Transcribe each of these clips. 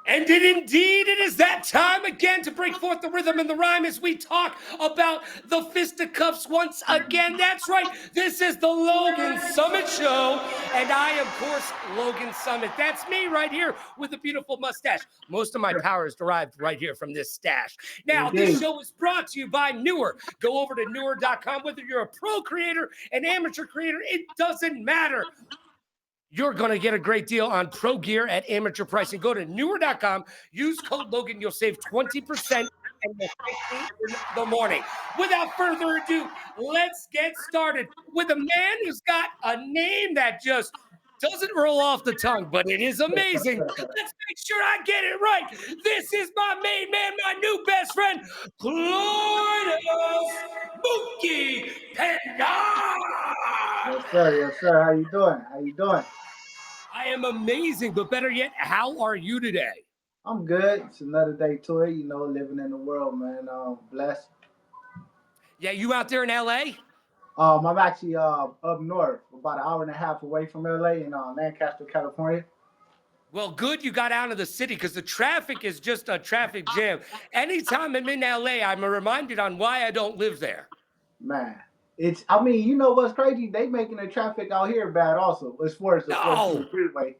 And indeed, it is that time again to break forth the rhythm and the rhyme as we talk about the fisticuffs once again. That's right. This is the Logan Summit Show. And I am, of course, Logan Summit. That's me right here with a beautiful mustache. Most of my power is derived right here from this stash. Now, this Indeed. show is brought to you by Newer. Go over to newer.com. Whether you're a pro creator, an amateur creator, it doesn't matter. You're going to get a great deal on pro gear at amateur pricing. Go to newer.com, use code Logan, you'll save 20% and you'll thank me in the morning. Without further ado, let's get started with a man who's got a name that just doesn't roll off the tongue, but it is amazing. Let's make sure I get it right. This is my main man, my new best friend, Cleotis Pendarvis. Yes, sir. Yes, sir. How you doing? How you doing? I am amazing, but better yet, how are you today? I'm good. It's another day to it. Living in the world, man. Blessed. Yeah, you out there in LA? I'm actually up north, about an hour and a half away from LA in Lancaster, California. Well, good you got out of the city because the traffic is just a traffic jam. Anytime I'm in LA, I'm reminded on why I don't live there. Man, it's. I mean, you know what's crazy? They making the traffic out here bad also. As far as the 14 No. freeway.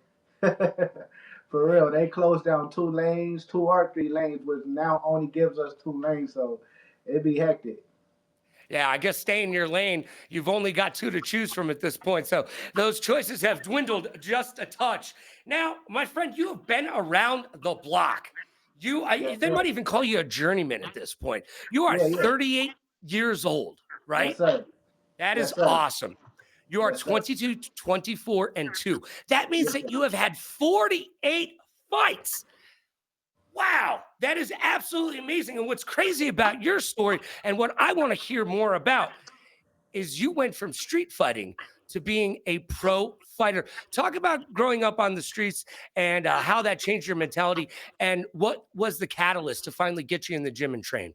For real, they closed down two lanes, two or three lanes, which now only gives us two lanes, so it'd be hectic. Yeah, I guess stay in your lane. You've only got two to choose from at this point. So those choices have dwindled just a touch. Now, my friend, you have been around the block. Yes, They sir. might even call you a journeyman at this point. You are Yeah, yeah. 38 years old, Yes, right? sir. That is Yes, sir. awesome. You are Yes, sir. 22, 24, and 2. That means Yes, that sir. you have had 48 fights. Wow, that is absolutely amazing. And what's crazy about your story and what I want to hear more about is you went from street fighting to being a pro fighter. Talk about growing up on the streets and how that changed your mentality and what was the catalyst to finally get you in the gym and train.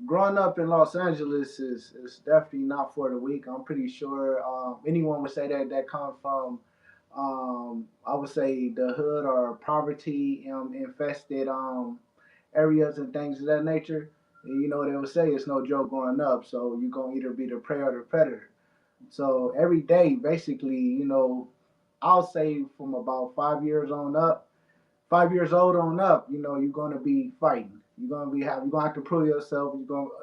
Growing up in Los Angeles is definitely not for the weak. I'm pretty sure anyone would say that come from, I would say, the hood or poverty infested areas and things of that nature. And you know they would say it's no joke growing up. So you're gonna either be the prey or the predator. So every day, basically, I'll say from about 5 years on up, 5 years old on up, you're gonna be fighting. You're gonna have to prove yourself.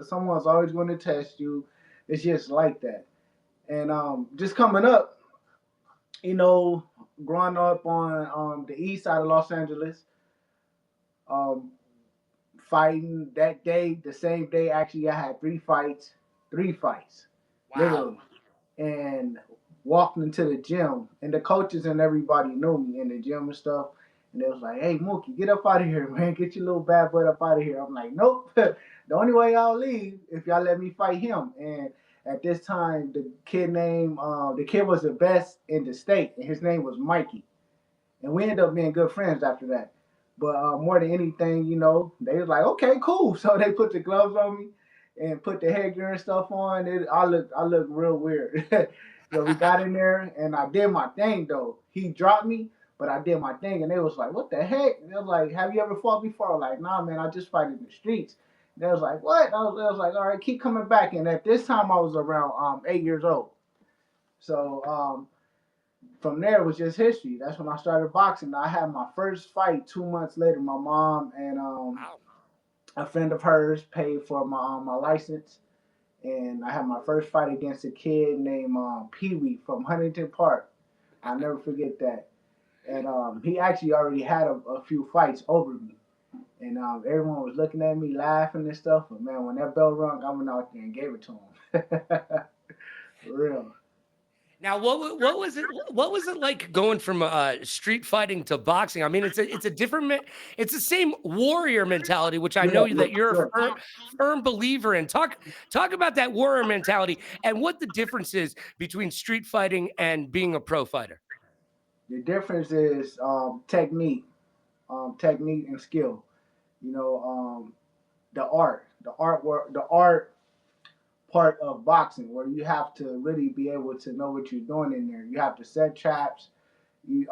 Someone's always gonna test you. It's just like that. And just coming up, you know, growing up on the east side of Los Angeles, um, fighting that day, the same day. Actually, I had three fights, Wow. literally, and walked into the gym, and the coaches and everybody knew me in the gym and stuff. And they was like, "Hey, Mookie, get up out of here, man. Get your little bad butt up out of here." I'm like, "Nope. The only way I'll leave if y'all let me fight him." And at this time, the kid was the best in the state, and his name was Mikey. And we ended up being good friends after that. But more than anything, they was like, "Okay, cool." So they put the gloves on me and put the headgear and stuff on. I look real weird. So we got in there and I did my thing though. He dropped me, but I did my thing, and they was like, "What the heck?" And they was like, "Have you ever fought before?" I was like, "Nah, man, I just fight in the streets." And they was like, "What?" I was like, "All right, keep coming back." And at this time, I was around 8 years old. So from there it was just history. That's when I started boxing. I had my first fight 2 months later. My mom and Wow. a friend of hers paid for my license, and I had my first fight against a kid named Pee Wee from Huntington Park. I'll never forget that. And he actually already had a few fights over me. And everyone was looking at me, laughing and stuff. But man, when that bell rung, I went out there and gave it to him. For real. Now, what was it? What was it like going from street fighting to boxing? I mean, it's a different. It's the same warrior mentality, which I Yeah, know yeah, that you're a sure. firm believer in. Talk about that warrior mentality and what the difference is between street fighting and being a pro fighter. The difference is technique and skill. You know, the art part of boxing, where you have to really be able to know what you're doing in there. You have to set traps. You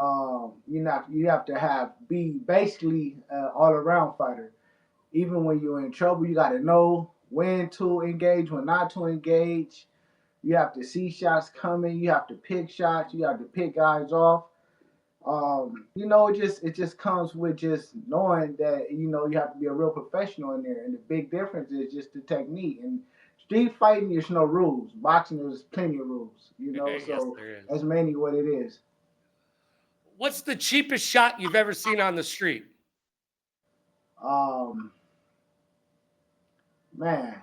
have to be basically an all around fighter. Even when you're in trouble, you got to know when to engage, when not to engage. You have to see shots coming. You have to pick shots. You have to pick guys off. It just comes with just knowing that you have to be a real professional in there. And the big difference is just the technique. And street fighting, there's no rules. Boxing, there's plenty of rules. Yes, So there is. that's mainly what it is. What's the cheapest shot you've ever seen on the street? Um, Man,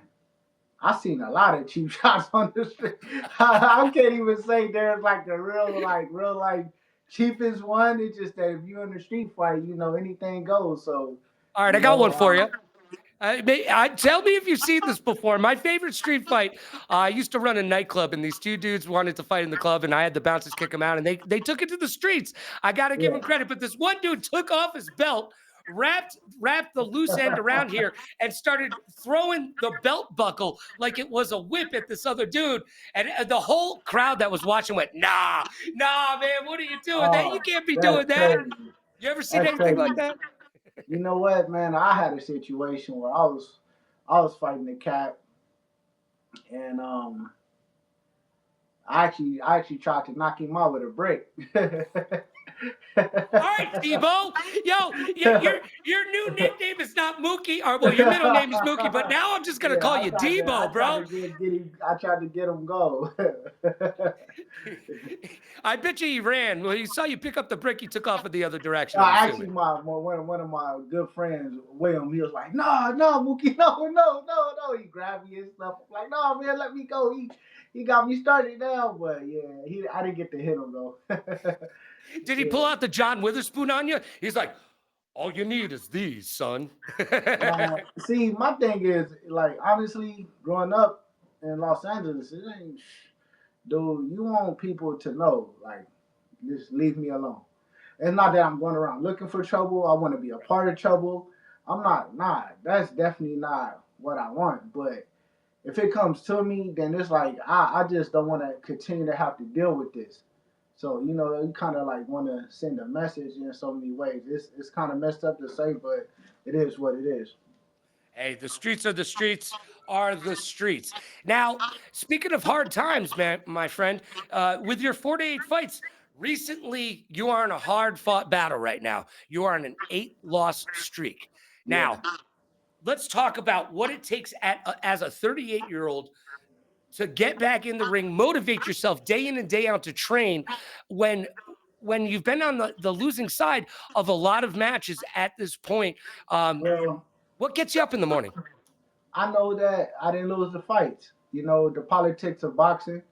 I seen a lot of cheap shots on the street. I can't even say there's like a real like cheapest one. It's just that if you're in the street fight, anything goes. So, All right, you I got know, one for you. Tell me if you've seen this before. My favorite street fight. I used to run a nightclub, and these two dudes wanted to fight in the club, and I had the bouncers kick them out, and they took it to the streets. I got to give them yeah. credit, but this one dude took off his belt, wrapped the loose end around here, and started throwing the belt buckle like it was a whip at this other dude, and the whole crowd that was watching went, "Nah, nah, man, what are you doing? That you Oh, can't be that's doing that." crazy. You ever seen That's anything crazy. like that? You know what, man? I had a situation where I was fighting a cat, and I actually tried to knock him out with a brick. All right, Debo. Yo, your new nickname is not Mookie, or well, your middle name is Mookie, but now I'm just gonna Yeah, call I you tried to I Debo, tried to bro. get him. I tried to get him go. I bet you he ran. Well, he saw you pick up the brick, he took off in the other direction, I'm Actually, assuming. one of my good friends, William, he was like, "No, no, Mookie, no, no, no, no." He grabbed me and stuff. I'm like, "No, man, let me go." He got me started now, but yeah, I didn't get to hit him though. Did he Yeah. pull out the John Witherspoon on you? He's like, all you need is these, son. See, my thing is like honestly, growing up in Los Angeles, it ain't, dude. You want people to know, like, just leave me alone. It's not that I'm going around looking for trouble. I want to be a part of trouble. I'm not. Nah, that's definitely not what I want. But if it comes to me, then it's like I just don't want to continue to have to deal with this. So you kind of like want to send a message in so many ways. It's kind of messed up to say, but it is what it is. Hey, the streets are the streets are the streets. Now, speaking of hard times, man, my friend, with your 4 to 8 fights, recently you are in a hard fought battle right now. You are on an 8 loss streak. Yeah. Now, let's talk about what it takes as a 38-year-old to get back in the ring, motivate yourself day in and day out to train when you've been on the losing side of a lot of matches at this point. Well, What gets you up in the morning? I know that I didn't lose the fights. The politics of boxing.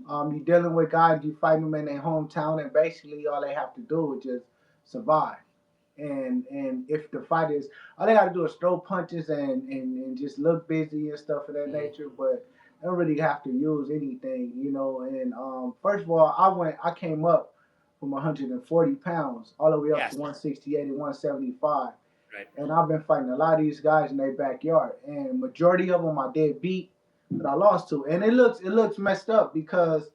You're dealing with guys, you fighting them in their hometown, and basically all they have to do is just survive. And if the fight is, all they got to do is throw punches and just look busy and stuff of that Mhm. nature. But they don't really have to use anything. And first of all, I came up from 140 pounds all the way up to Yes. 168 and 175. Right. And I've been fighting a lot of these guys in their backyard, and majority of them I did beat, but I lost to. And it looks messed up because,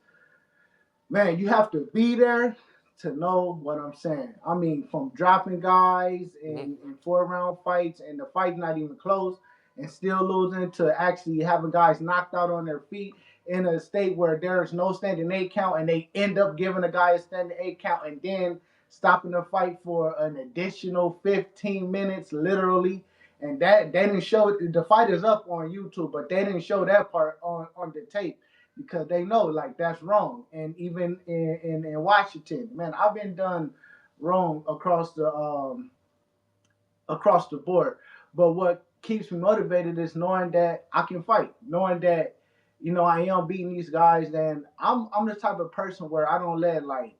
man, you have to be there to know what I'm saying. I mean, from dropping guys Mhm. in 4 round fights and the fight's not even close and still losing to actually having guys knocked out on their feet in a state where there's no standing 8 count and they end up giving a guy a standing 8 count and then stopping the fight for an additional 15 minutes, literally. And that they didn't show it. The fight is up on YouTube, but they didn't show that part on the tape because they know like that's wrong. And even in Washington, man, I've been done wrong across the board. But what keeps me motivated is knowing that I can fight, knowing that I am beating these guys. And I'm the type of person where I don't let like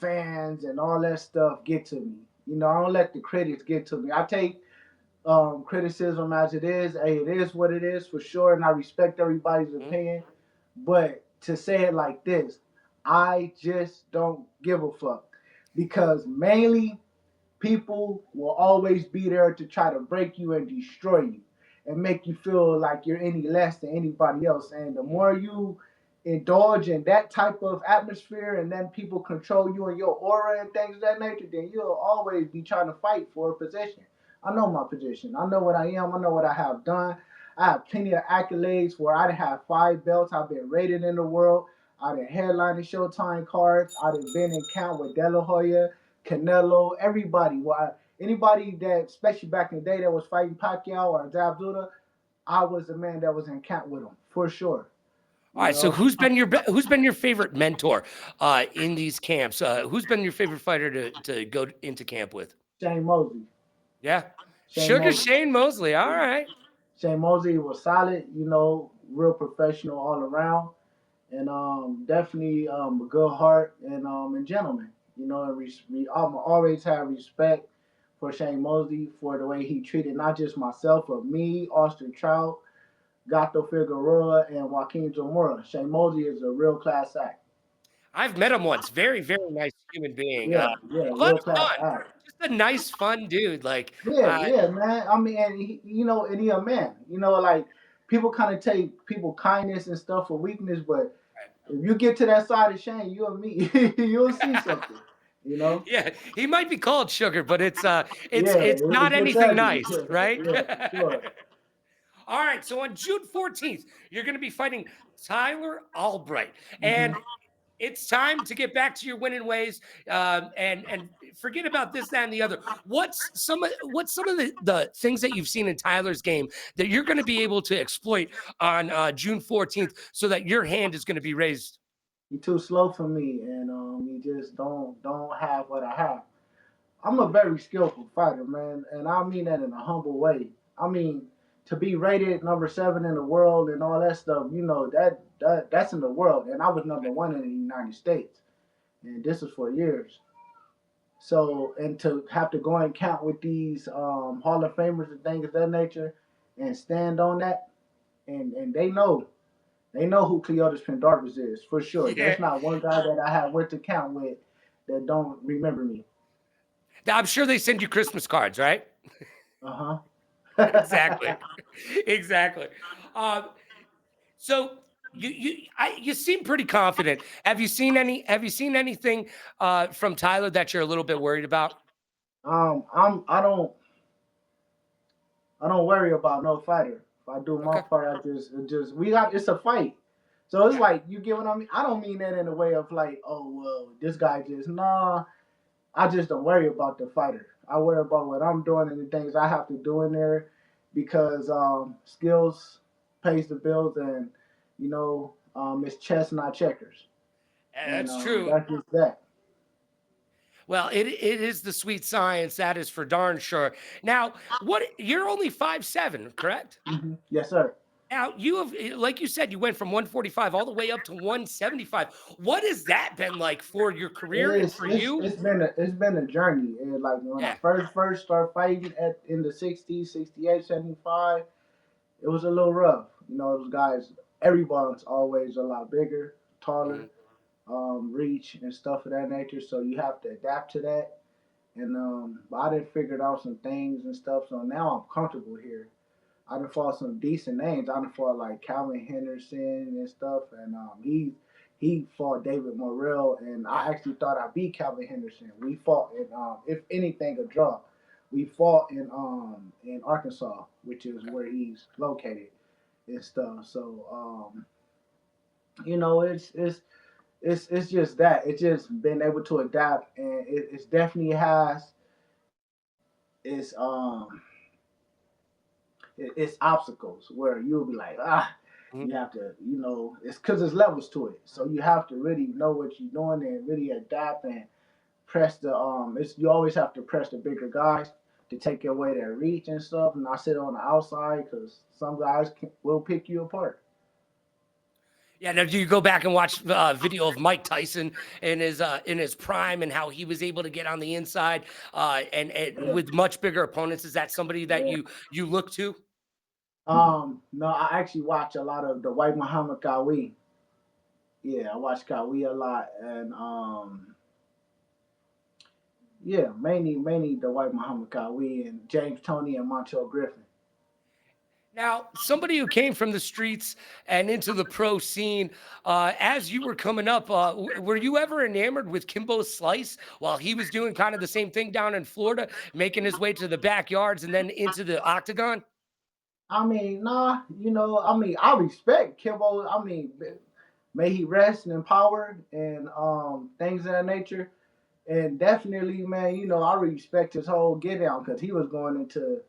fans and all that stuff get to me. I don't let the critics get to me. I take criticism as it is. Hey, it is what it is for sure, and I respect everybody's Mhm. opinion. But to say it like this, I just don't give a fuck because mainly people will always be there to try to break you and destroy you and make you feel like you're any less than anybody else. And the more you indulge in that type of atmosphere and then people control you and your aura and things of that nature, then you'll always be trying to fight for a position. I know my position. I know what I am. I know what I have done. I have plenty of accolades where I have 5 belts. I've been rated in the world. I've been headlining Showtime cards. I've been in count with De La Hoya, Canelo, everybody. Anybody that, especially back in the day, that was fighting Pacquiao or Abdullah, I was the man that was in camp with them for sure. All You right. So know, who's been your favorite mentor in these camps? Who's been your favorite fighter to go into camp with? Shane Mosley. Yeah. Shane Sugar Mosley. Shane Mosley. All right. Shane Mosley was solid. You know, real professional all around, and definitely a good heart and gentleman. You know, and I'm always have respect for Shane Mosley for the way he treated not just myself, but me, Austin Trout, Gato Figueroa, and Joaquin Zamora. Shane Mosley is a real class act. I've met him once. Very, very nice human being. Yeah, yeah, A lot real of class fun. act. Just a nice, fun dude. Like, Yeah, yeah, man. I mean, and you know, and he a man. You know, like people kind of take people kindness and stuff for weakness, but if you get to that side of Shane, you and me, you'll see something. You know? yeah, he might be called Sugar, but Yeah, it's not it's anything ugly. nice, right? Yeah, sure. All right, so on June 14th, you're going to be fighting Tyler Albright, Hmm. and it's time to get back to your winning ways, and forget about this, that, and the other. What's some of the things that you've seen in Tyler's game that you're going to be able to exploit on June 14th, so that your hand is going to be raised? He too slow for me, and he just don't have what I have. I'm a very skillful fighter, man, and I mean that in a humble way. I mean, to be rated number 7 in the world and all that stuff, you know, that's in the world, and I was number 1 in the United States, and this is for years. So, and to have to go and count with these Hall of Famers and things of that nature, and stand on that, and they know who Cleotis Pendarvis is for sure. Yeah, There's not one guy that I have went to count with that don't remember me. I'm sure they send you Christmas cards, right? Uh huh. Exactly, exactly. Um, So you seem pretty confident. Have you seen anything from Tyler that you're a little bit worried about? I don't worry about no fighter. If I do my Okay. part, we got it's a fight. So it's Yeah. like you get what I mean. I don't mean that in a way of like, oh well, this guy just nah. I just don't worry about the fighter. I worry about what I'm doing and the things I have to do in there because skills pays the bills and it's chess not checkers and That's true. that's just that. Well, it is the sweet science, that is for darn sure. Now, what you're only 5'7", correct? Yes, sir. Now, you have, like you said, you went from 145 all the way up to 175. What has that been like for your career and It's for it's you? it's been a journey. And like when I Yeah. first started fighting in the 60s, 68, 75, it was a little rough. You know, those guys, everyone's always a lot bigger, taller, Mhm. reach and stuff of that nature. So you have to adapt to that. And but I done figured out some things and stuff. So now I'm comfortable here. I done fought some decent names. I done fought like Calvin Henderson and stuff, and he fought David Morrell, and Yeah. I actually thought I beat Calvin Henderson. We fought in if anything a draw. We fought in Arkansas, which is Okay. where he's located and stuff. So you know it's just that it's just been able to adapt, and it's definitely has its it's obstacles where you'll be like, Mhm. you have to, it's because there's levels to it. So you have to really know what you're doing and really adapt and press the it's you always have to press the bigger guys to take away their reach and stuff, and not sit on the outside because some guys will pick you apart. Yeah, now do you go back and watch video of Mike Tyson in his prime and how he was able to get on the inside and Yeah, with much bigger opponents? Is that somebody that yeah. you look to? No, I actually watch a lot of the White Muhammad Kawi. Yeah, I watch Kawi a lot, and yeah, mainly the White Muhammad Kawi and James Tony and Montel Griffin. Now, somebody who came from the streets and into the pro scene, as you were coming up, were you ever enamored with Kimbo Slice while he was doing kind of the same thing down in Florida, making his way to the backyards and then into the octagon? I mean, nah, I mean, I respect Kimbo. I mean, may he rest in power and things of that nature. And definitely, man, I respect his whole get down because he was going into,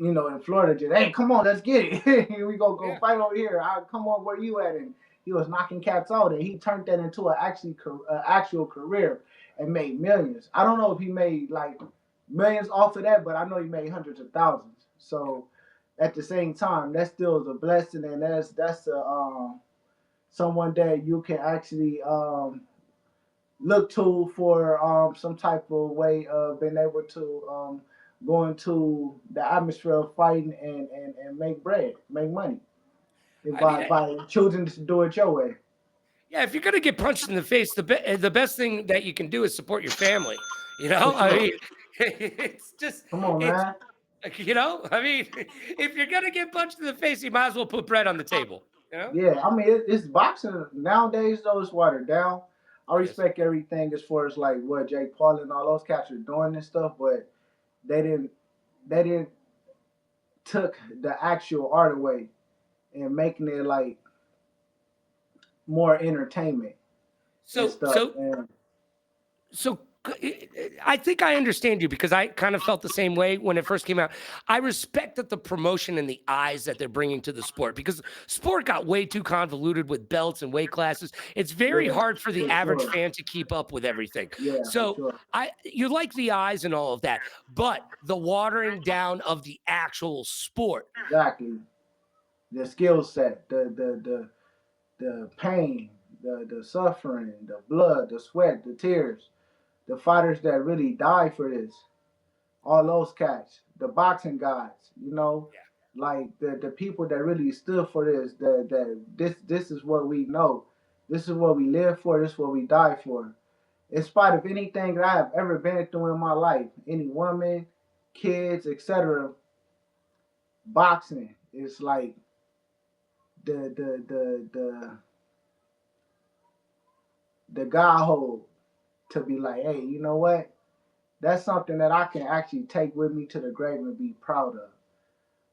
in Florida, just hey, come on, let's get it. We go Yeah. fight over here. I come on, where you at? And he was knocking cats out, and he turned that into an actual career and made millions. I don't know if he made like millions off of that, but I know he made hundreds of thousands. So at the same time, that still is a blessing, and that's a someone that you can actually look to for some type of way of being able to go into the atmosphere of fighting and make bread, make money I mean, by choosing to do it your way. yeah, if you're gonna get punched in the face, the best thing that you can do is support your family. You For know, I sure. mean, it's just Come on, it's man. I mean, if you're gonna get punched in the face, you might as well put bread on the table. You know, Yeah, I mean it's boxing nowadays though it's watered down. I it is. respect everything as far as like what Jake Paul and all those cats are doing and stuff, but they didn't they didn't took the actual art away and making it like more entertainment and So, stuff. so And So I think I understand you because I kind of felt the same way when it first came out. I respect that the promotion and the eyes that they're bringing to the sport because sport got way too convoluted with belts and weight classes. It's very yeah, hard for the for average sure. fan to keep up with everything. Yeah, for So sure. I you like the eyes and all of that, but the watering down of the actual sport. Exactly. The skill set, the pain, the suffering, the blood, the sweat, the tears, the fighters that really die for this, all those cats, the boxing guys, like the people that really stood for this, that this is what we know, this is what we live for, this is what we die for. In spite of anything that I have ever been through in my life, any woman, kids, etc., boxing is like the God hold to be like, hey, you know what? That's something that I can actually take with me to the grave and be proud of.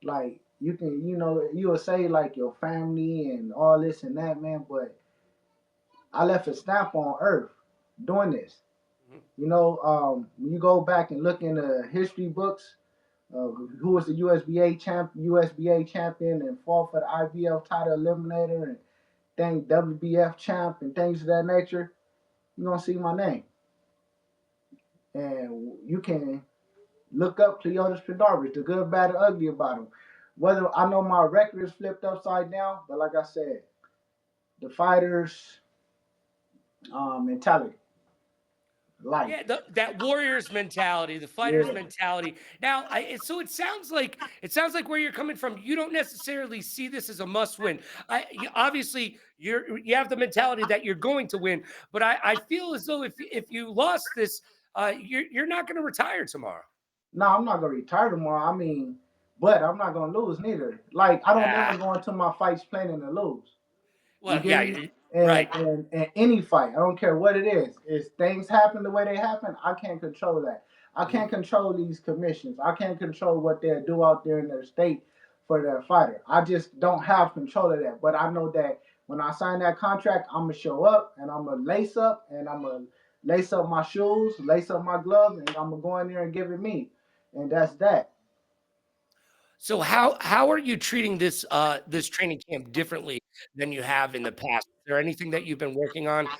Like you can, you will say like your family and all this and that, man, but I left a stamp on earth doing this. Mhm. When you go back and look in the history books, who was the USBA champion and fought for the IBF title eliminator and thing WBF champ and things of that nature, you're gonna see my name. And you can look up Cleotis Pendarvis, the good, bad, and ugly about him. Whether I know my record is flipped upside down, but like I said, the fighters mentality, life. Yeah, that warrior's mentality, the fighter's Yeah. mentality. Now, so it sounds like where you're coming from, you don't necessarily see this as a must win. Obviously, you have the mentality that you're going to win, but I feel as though if you lost this, you're not going to retire tomorrow. No, I'm not gonna retire tomorrow. I mean, but I'm not gonna lose neither. Like I don't Ah, ever go into my fights planning to lose. You well, get yeah, me? And right. and any fight, I don't care what it is. If things happen the way they happen, I can't control that. I Mhm. can't control these commissions. I can't control what they do out there in their state for their fighter. I just don't have control of that. But I know that when I sign that contract, I'm gonna show up and I'm gonna lace up and I'm gonna lace up my shoes, lace up my gloves, and I'm gonna go in there and give it me. And that's that. So how are you treating this training camp differently than you have in the past? Is there anything that you've been working on?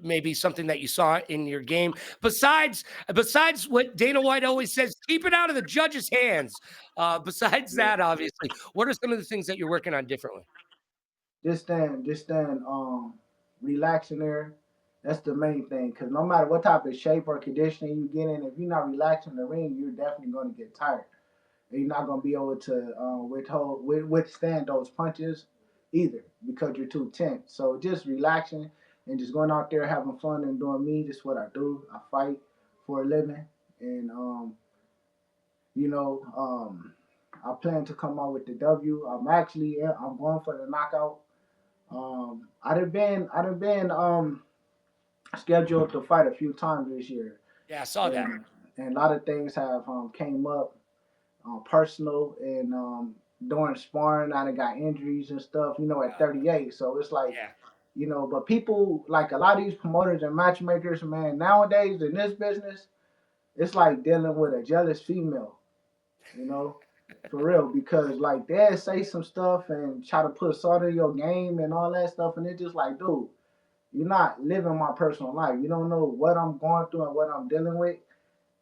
Maybe something that you saw in your game besides what Dana White always says, keep it out of the judge's hands. Besides Yeah. that, obviously, what are some of the things that you're working on differently? Just stand, relaxing there. That's the main thing. Because no matter what type of shape or conditioning you get in, if you're not relaxing the ring, you're definitely going to get tired. And you're not going to be able to withstand those punches either because you're too tense. So just relaxing and just going out there having fun and doing me. Just what I do. I fight for a living, and you know, um, I plan to come out with the W. I'm going for the knockout. I've been scheduled to fight a few times this year, Yeah, I saw that. and a lot of things have came up personal and during sparring. I done got injuries and stuff. At Uh, 38, so it's like yeah. But people like a lot of these promoters and matchmakers, man, nowadays in this business, it's like dealing with a jealous female, you know, for real. Because like they say some stuff and try to put salt in your game and all that stuff, and it's just like, dude, you're not living my personal life. You don't know what I'm going through and what I'm dealing with.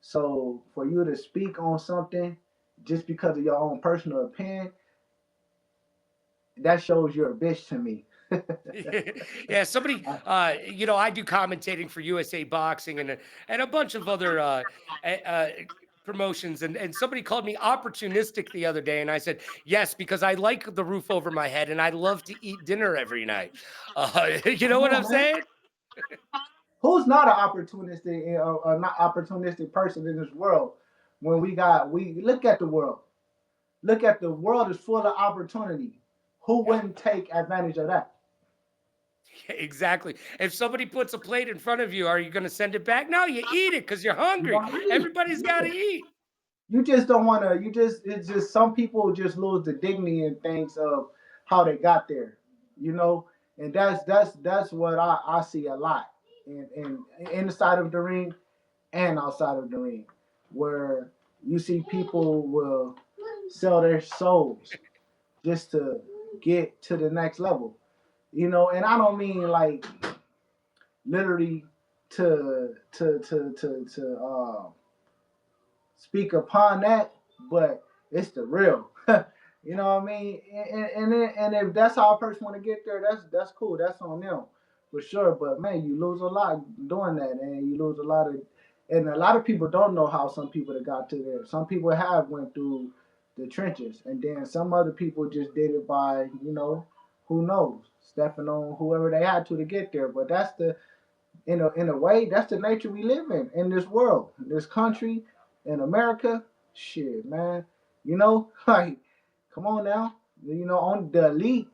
So for you to speak on something just because of your own personal opinion, that shows you're a bitch to me. Yeah, somebody, I, I do commentating for USA Boxing and a bunch of other promotions, and somebody called me opportunistic the other day, and I said yes because I like the roof over my head and I love to eat dinner every night. You know Come what I'm on, man. saying? Who's not an opportunistic not opportunistic person in this world? When we look at the world, is full of opportunity. Who Yeah, wouldn't take advantage of that? exactly. If somebody puts a plate in front of you, are you going to send it back? No, you eat it because you're You hungry. gonna eat. Everybody's got Yeah. to eat. You just don't want to. You just it's just some people just lose the dignity and things of how they got there. You know, and that's what I see a lot in inside of the ring and outside of the ring, where you see people will sell their souls just to get to the next level. And I don't mean like literally to speak upon that, but it's the real. You know what I mean? And if that's how a person want to get there, that's cool. That's on them for sure. But man, you lose a lot doing that, and you lose a lot of, and a lot of people don't know how some people that got to there. Some people have went through the trenches, and then some other people just did it by who knows, stepping on whoever they had to get there. But that's the in a way, that's the nature we live in this world, this country, in America. Shit, man. Like, come on now. On the elite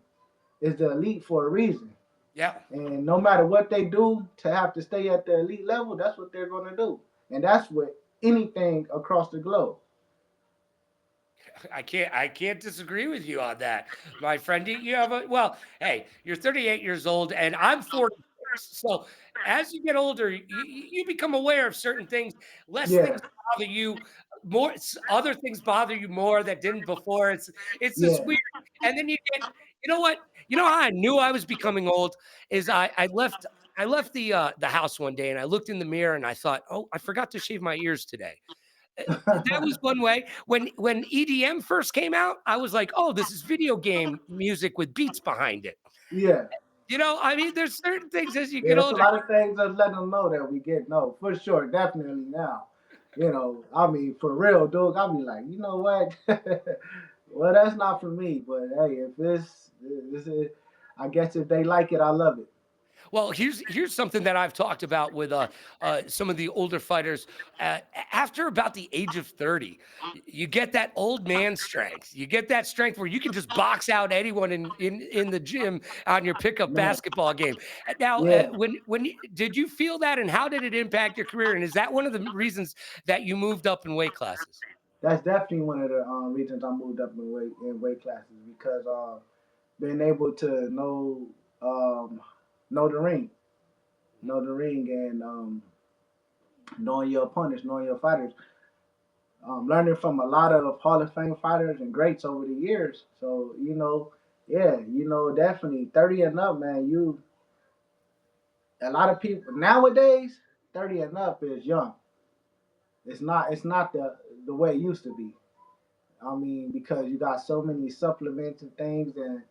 is the elite for a reason. Yeah. And no matter what they do to have to stay at the elite level, that's what they're gonna do. And that's with anything across the globe. I can't disagree with you on that, my friend. You have well, hey, you're 38 years old and I'm 46. So as you get older, you become aware of certain things. Less Yeah, things bother you, more other things bother you more that didn't before. It's this yeah. weird. And then you get, you know what? You know how I knew I was becoming old is I left the house one day and I looked in the mirror and I thought, oh, I forgot to shave my ears today. That was one way. When EDM first came out, I was like, "Oh, this is video game music with beats behind it." Yeah. I mean, there's certain things as you Yeah, get it's a older. lot of things that let them know that we get no, for sure, definitely now. I mean, for real, dude. I'll be like, you know what? Well, that's not for me. But hey, if this is, I guess if they like it, I love it. Well, here's something that I've talked about with some of the older fighters. After about the age of 30, you get that old man strength. You get that strength where you can just box out anyone in the gym on your pickup Man, basketball game. Now, yeah, did you feel that, and how did it impact your career? And is that one of the reasons that you moved up in weight classes? that's definitely one of the reasons I moved up in weight classes because being able to know the ring, and knowing your opponents, knowing your fighters, learning from a lot of Hall of Fame fighters and greats over the years. So yeah, definitely 30 and up, man. A lot of people nowadays 30 and up is young. It's not the way it used to be. I mean, because you got so many supplements and things and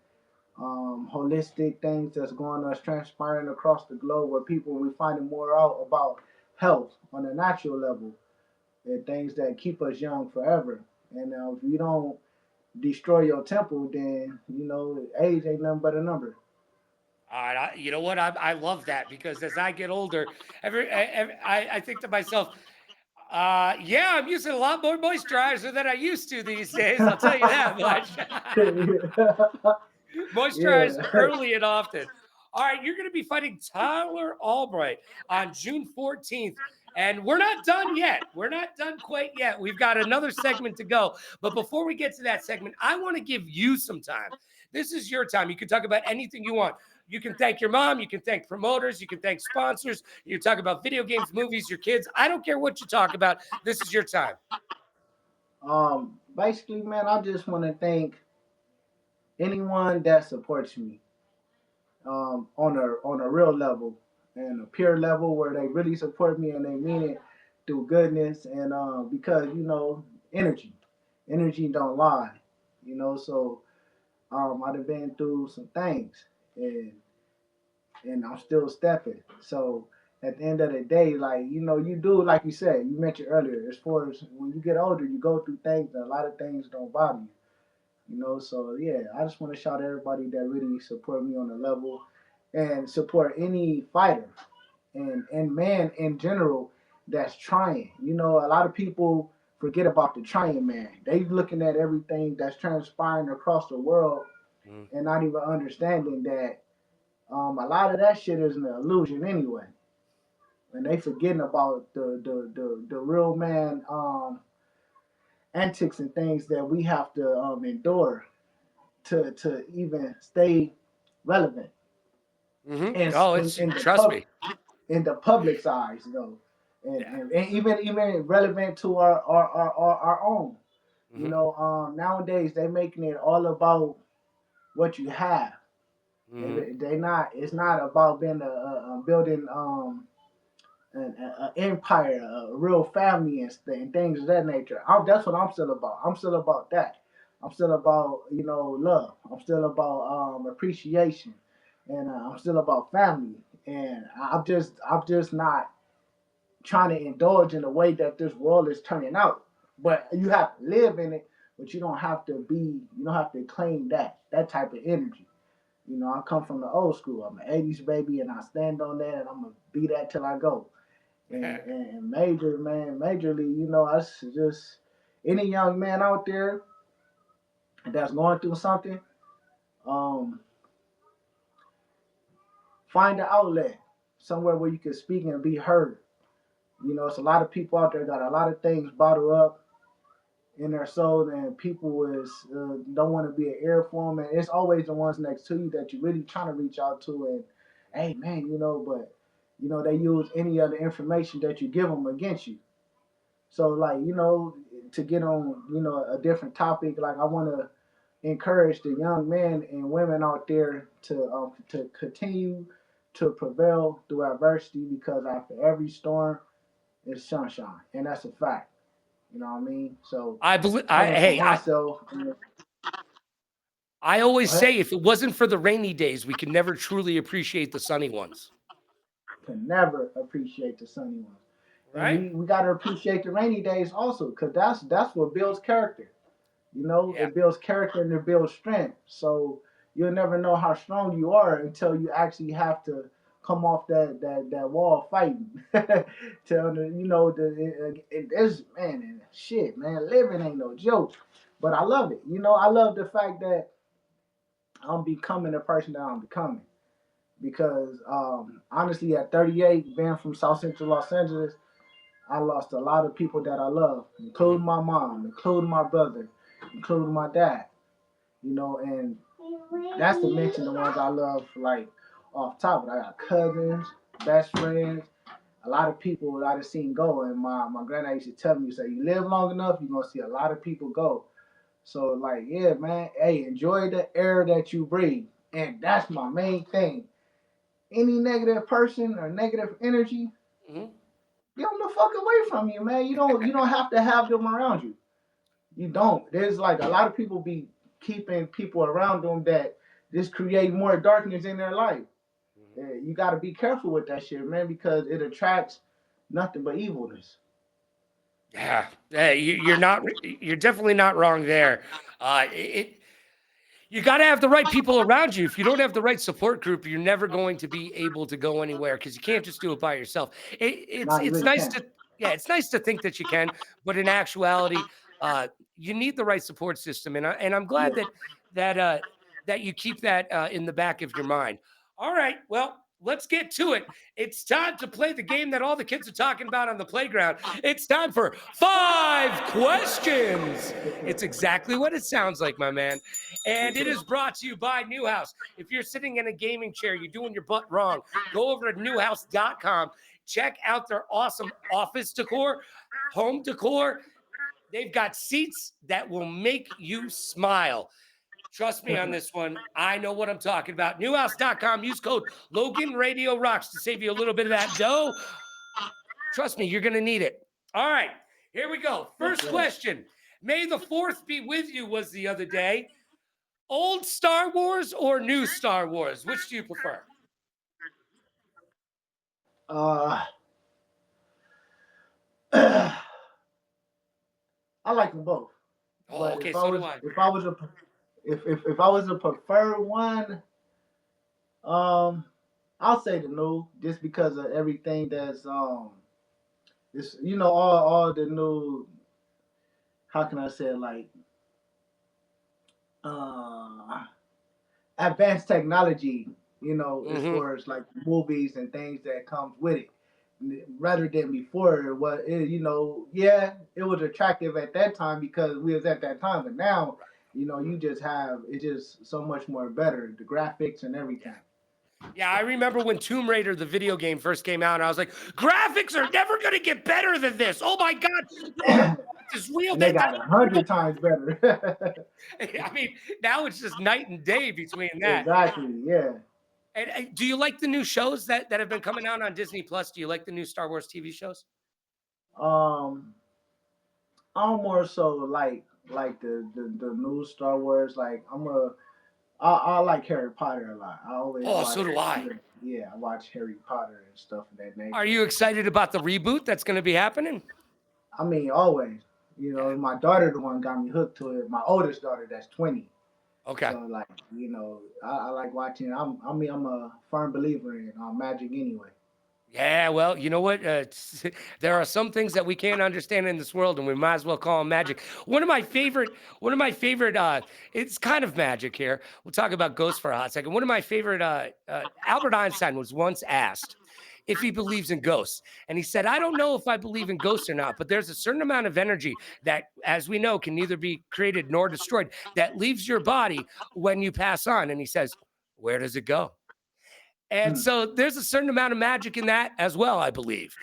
holistic things that's going on, that's transpiring across the globe, where people we finding more out about health on a natural level and things that keep us young forever. And if you don't destroy your temple, then age ain't nothing but a number. All right, you know what? I love that because as I get older, I think to myself, Yeah, I'm using a lot more moisturizer than I used to these days. I'll tell you that much. Moisturize Yeah. early and often. All right, you're going to be fighting Tyler Albright on June 14th. And we're not done yet. We're not done quite yet. We've got another segment to go. But before we get to that segment, I want to give you some time. This is your time. You can talk about anything you want. You can thank your mom. You can thank promoters. You can thank sponsors. You can talk about video games, movies, your kids. I don't care what you talk about. This is your time. Basically, man, I just want to thank anyone that supports me on a real level and a pure level where they really support me and they mean it through goodness and because energy don't lie, so I've been through some things and I'm still stepping. So at the end of the day, like you do like you said, you mentioned earlier, as far as when you get older, you go through things and a lot of things don't bother you. So yeah, I just want to shout out everybody that really support me on the level and support any fighter and man in general that's trying. A lot of people forget about the trying man. They looking at everything that's transpiring across the world Mm. and not even understanding that a lot of that shit is an illusion anyway. And they forgetting about the real man antics and things that we have to endure to even stay relevant Mm-hmm. and Oh, in, it's in the trust me. in the public's eyes though, Yeah. and even relevant to our own. Mm-hmm. Nowadays they making it all about what you have. Mm-hmm. They not. It's not about being building an empire, a real family, and things of that nature. That's what I'm still about. I'm still about that. I'm still about love. I'm still about appreciation, and I'm still about family. And I'm just not trying to indulge in the way that this world is turning out. But you have to live in it. But you don't have to be. You don't have to claim that type of energy. I come from the old school. I'm an '80s baby, and I stand on that, and I'm gonna be that till I go. And majorly, I just any young man out there that's going through something, um, find an outlet somewhere where you can speak and be heard. It's a lot of people out there got a lot of things bottled up in their soul, and people is don't want to be an ear for them, and it's always the ones next to you that you really trying to reach out to, and hey man, but they use any other information that you give them against you. So like to get on a different topic, like I want to encourage the young men and women out there to continue to prevail through adversity because after every storm is sunshine, and that's a fact. You know what I mean? So I believe. coming from Hey, myself, I go always ahead, say if it wasn't for the rainy days, we could never truly appreciate the sunny ones. can never appreciate the sunny ones, and Right? we got to appreciate the rainy days also because that's what builds character. Yeah. It builds character and it builds strength. So you'll never know how strong you are until you actually have to come off that wall fighting. Tell the it is man and shit, man. Living ain't no joke, but I love it. I love the fact that I'm becoming the person that I'm becoming. Because honestly, at 38, being from South Central Los Angeles, I lost a lot of people that I love, Mhm. including my mom, including my brother, including my dad. And that's to mention the ones I love, like off top. I got cousins, best friends, a lot of people that I've seen go. And my granddad used to tell me, say, you live long enough, you're gonna see a lot of people go. So like, yeah, man, hey, enjoy the air that you breathe. And that's my main thing. Any negative person or negative energy, Mhm. get them the fuck away from you, man. You don't have to have them around you. You don't. There's like a lot of people be keeping people around them that just create more darkness in their life. Mhm. Yeah, you got to be careful with that shit, man, because it attracts nothing but evilness. Yeah. Hey, you're not. You're definitely not wrong there. It. You got to have the right people around you. If you don't have the right support group, you're never going to be able to go anywhere because you can't just do it by yourself. It's Nah, you it's really nice can't. to Yeah, it's nice to think that you can, but in actuality, you need the right support system, and I'm glad Yeah. that that you keep that in the back of your mind. All right, well, let's get to it. It's time to play the game that all the kids are talking about on the playground. It's time for 5 questions. It's exactly what it sounds like, my man, and it is brought to you by Newhouse. If you're sitting in a gaming chair, you're doing your butt wrong. Go over to newhouse.com. Check out their awesome office decor, home decor. They've got seats that will make you smile. Trust me on this one. I know what I'm talking about. Newhouse.com. Use code Logan Radio Rocks to save you a little bit of that dough. Trust me, you're going to need it. All right, here we go. First question. May the 4th be with you was the other day. Old Star Wars or new Star Wars? Which do you prefer? Uh, I like them both. Oh, But okay, so do I. if I was a preferred one, I'll say the new, just because of everything that's it's all the new, how can I say it, like uh advanced technology, as Mm-hmm. far as like movies and things that comes with it. Rather than before, yeah, it was attractive at that time because we was at that time, but now, you just have it's just so much more better, the graphics and Yeah. everything. Yeah, I remember when Tomb Raider, the video game, first came out, and I was like, graphics are never going to get better than this. Oh my God. This is real. And they got 100 times better. I mean, now it's just night and day between that. Exactly, yeah. And do you like the new shows that have been coming out on Disney Plus? Do you like the new Star Wars TV shows? Um, I'm more so like the new Star Wars. Like I like Harry Potter a lot. I always Oh, watch. so do I. Yeah, I watch Harry Potter and stuff of that Are nature. you excited about the reboot that's going to be happening? I mean, always. Yeah. My daughter, the one got me hooked to it. My oldest daughter, that's 20. Okay. So like, I like watching. I'm a firm believer in magic anyway. Yeah, well, you know what? There are some things that we can't understand in this world, and we might as well call them magic. One of my favorite. It's kind of magic here. We'll talk about ghosts for a hot second. One of my favorite. Albert Einstein was once asked if he believes in ghosts, and he said, "I don't know if I believe in ghosts or not, but there's a certain amount of energy that, as we know, can neither be created nor destroyed that leaves your body when you pass on." And he says, "Where does it go?" And Hmm. so there's a certain amount of magic in that as well, I believe.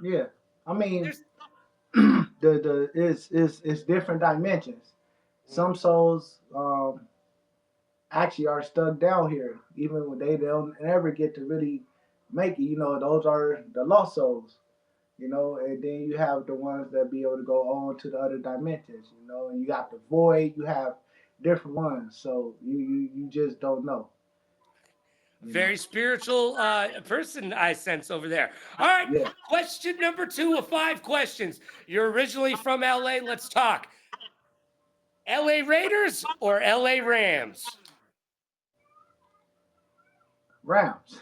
Yeah, I mean, There's the it's different dimensions. Some souls actually are stuck down here, even when they don't ever get to really make it. Those are the lost souls. And then you have the ones that be able to go on to the other dimensions. And you got the void. You have different ones, so you just don't know. You know. very spiritual person I sense over there. All right, Yeah. question number 2 of 5 questions. You're originally from LA. Let's talk. LA Raiders or LA Rams? Rams.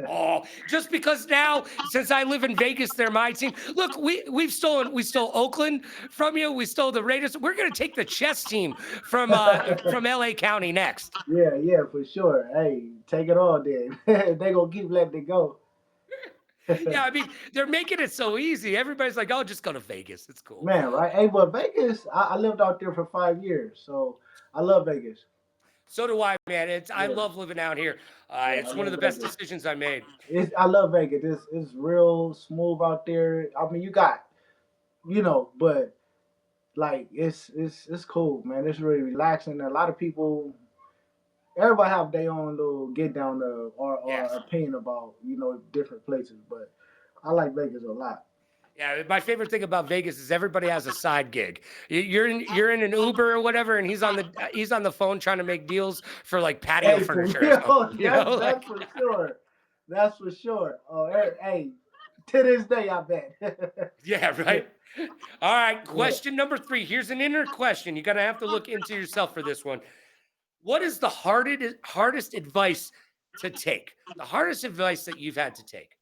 Oh, just because now, since I live in Vegas, they're my team. Look, we stole Oakland from you. We stole the Raiders. We're gonna take the chess team from LA County next. Yeah, for sure. Hey, take it all then. They gonna keep letting it go. Yeah, I mean, they're making it so easy. Everybody's like, "Oh, just go to Vegas. It's cool." Man, right? Hey, but Vegas, I lived out there for 5 years, so I love Vegas. So do I, man. I Yeah, love living out here. yeah, I It's one of love the best Vegas. decisions I made. I love Vegas. It's real smooth out there. I mean, you got, but like it's cool, man. It's really relaxing. A lot of people, everybody have their own little get down or Yes. opinion about different places, but I like Vegas a lot. Yeah, my favorite thing about Vegas is everybody has a side gig. You're in an Uber or whatever, and he's on the phone trying to make deals for like patio Hey, for furniture or real, something. that's Like for sure. That's for sure. Oh, hey, to this day, I bet. yeah, right. All right, Yeah. question number 3. Here's an inner question. You're gonna have to look into yourself for this one. What is the hardest advice to take? The hardest advice that you've had to take?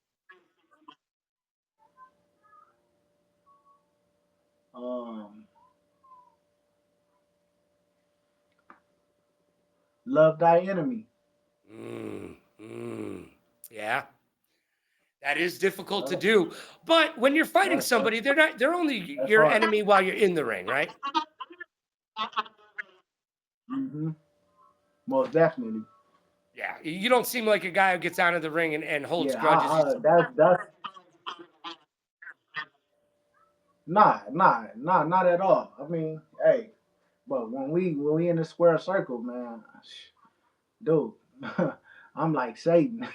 Um, Love thy enemy. Mm, mm. Yeah, that is difficult to Uh, do. But when you're fighting that's, that's, somebody, they're only that's your hard. enemy while you're in the ring, right? Hmm. Most definitely. Yeah. You don't seem like a guy who gets out of the ring and holds Yeah, grudges. that's not at all. I mean, hey, but when we in the square circle, man, dude, I'm like Satan.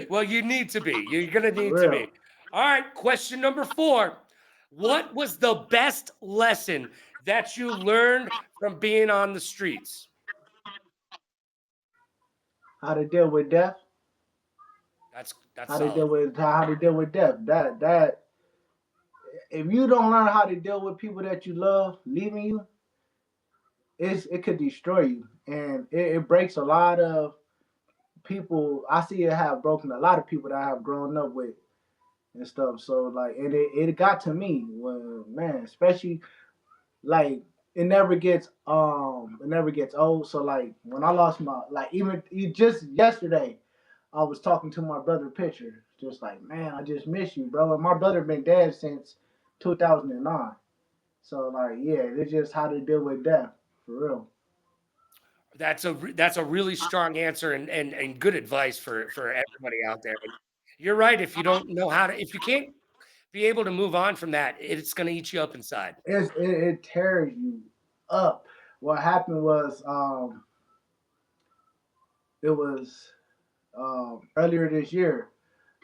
Well, you need to be. You're going to For need to real. be. All right. Question number 4. What was the best lesson that you learned from being on the streets? How to deal with death. That's How to solid. deal with death. That if you don't learn how to deal with people that you love leaving you, it could destroy you, and it breaks a lot of people. I see it have broken a lot of people that I have grown up with and stuff. So like, and it got to me when, man, especially like it never gets old. So like when I lost my, like, just yesterday I was talking to my brother Pitcher, just like, man, I just miss you, bro. And my brother been dead since 2009. So like, yeah, it's just how to deal with death for real. That's a really strong answer and good advice for everybody out there. You're right. If you don't know how to, if you can't be able to move on from that, it's going to eat you up inside. It tears you up. What happened was it was earlier this year.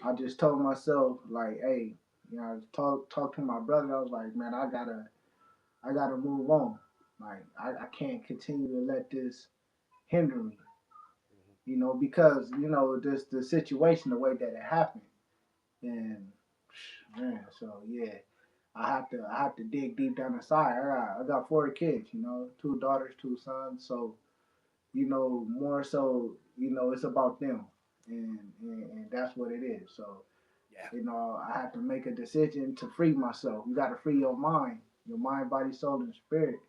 I just told myself like, hey, I talk to my brother. I was like, man, I gotta move on. Like I can't continue to let this hinder me. Because just the situation, the way that it happened, and man, so yeah, I have to dig deep down inside. I got 4 kids, 2 daughters, 2 sons. So more so, it's about them, and that's what it is. So Yeah. I have to make a decision to free myself. You got to free your mind, body, soul, and spirit.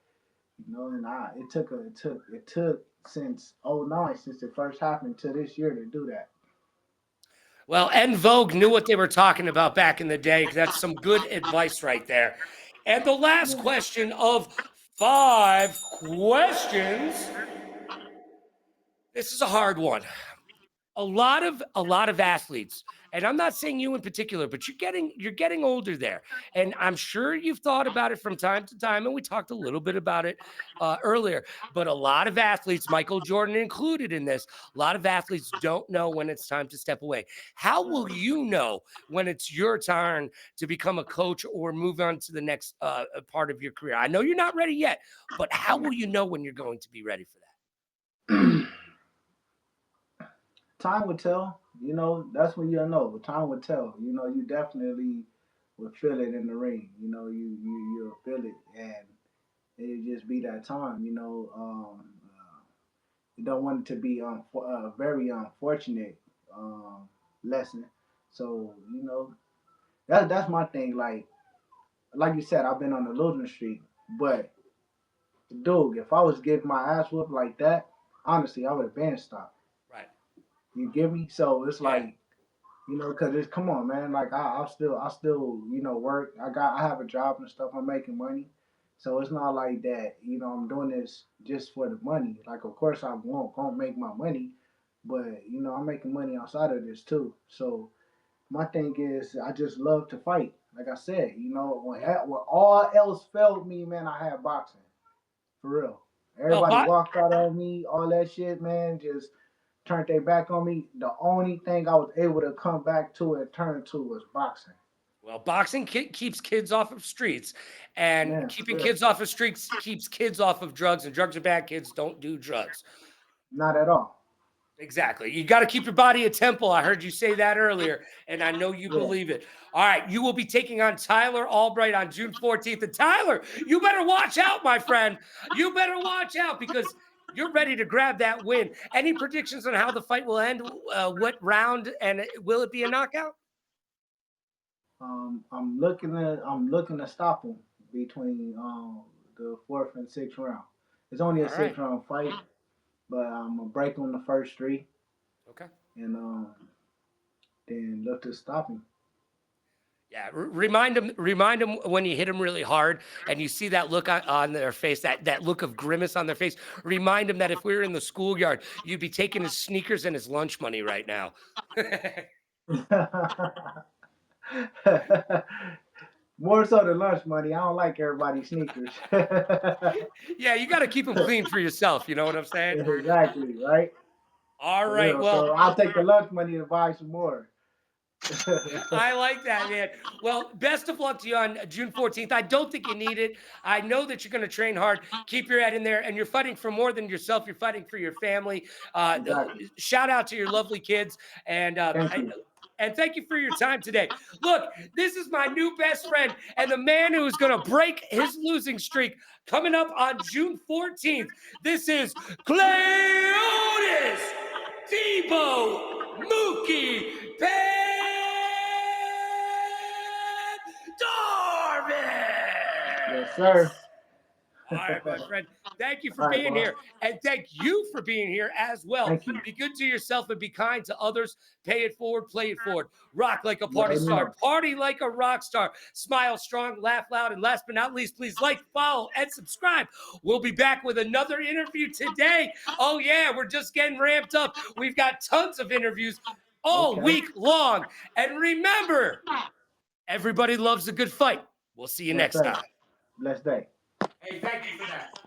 And it took since '09, since it first happened, to this year to do that. Well, En Vogue knew what they were talking about back in the day. That's some good advice right there. And the last Yeah. question of 5 questions. This is a hard one. A lot of athletes, and I'm not saying you in particular, but you're getting older there, and I'm sure you've thought about it from time to time, and we talked a little bit about it earlier. But a lot of athletes, Michael Jordan included in this, a lot of athletes don't know when it's time to step away. How will you know when it's your turn to become a coach or move on to the next part of your career? I know you're not ready yet, but how will you know when you're going to be ready for that? Yeah. Time would tell. That's when you'll know. Time would tell. You definitely would feel it in the ring. You'll feel it, and it'll just be that time. You don't want it to be a very unfortunate lesson. So that's my thing. Like you said, I've been on the losing streak, but dude, if I was getting my ass whooped like that, honestly, I would have been stopped. Right. You get me? So it's Yeah. like, because it's, come on, man. Like I still work. I have a job and stuff. I'm making money, so it's not like that. I'm doing this just for the money. Like, of course I won't make my money, but I'm making money outside of this too. So my thing is, I just love to fight. Like I said, Yeah. when all else failed me, man, I had boxing for real. Well, Everybody walked out on me, all that shit, man. Just turned their back on me. The only thing I was able to come back to and turn to was boxing. boxing keeps kids off of streets, and Man, keeping for real. kids off of streets keeps kids off of drugs, and drugs are bad. Kids don't do drugs. Not at all. Exactly. You got to keep your body a temple. I heard you say that earlier, and I know you Yeah. believe it. All right. You will be taking on Tyler Albright on June 14th. And Tyler, you better watch out, my friend. You better watch out because you're ready to grab that win. Any predictions on how the fight will end? What round? And will it be a knockout? I'm looking to stop him between the fourth and sixth round. It's only a All right. 6 round fight, but I'm gonna break him the first three Okay. and then look to stop him. Yeah, remind them when you hit them really hard and you see that look on their face, that look of grimace on their face. Remind them that if we were in the schoolyard, you'd be taking his sneakers and his lunch money right now. More so than lunch money. I don't like everybody's sneakers. Yeah, you got to keep them clean for yourself. You know what I'm saying? Exactly, right? All For right. real. Well, So I'll take the lunch money to buy some more. I like that, man. Well, best of luck to you on June 14th. I don't think you need it. I know that you're going to train hard. Keep your head in there, and you're fighting for more than yourself. You're fighting for your family. Exactly. Shout out to your lovely kids, and Thank you. and thank you for your time today. Look, this is my new best friend and the man who is going to break his losing streak coming up on June 14th. This is Cleotis Mookie Pendarvis. Yes, sir. All right, my friend. Thank you for All right, being boss. here. And thank you for being here as well. Thank you. Be good to yourself and be kind to others. Pay it forward, play it forward. Rock like a You party already star. know. Party like a rock star. Smile strong, laugh loud. And last but not least, please like, follow, and subscribe. We'll be back with another interview today. Oh, yeah, we're just getting ramped up. We've got tons of interviews all Okay. week long. And remember, everybody loves a good fight. We'll see you Yes, next sir. time. Blessed day. Hey, thank you for that.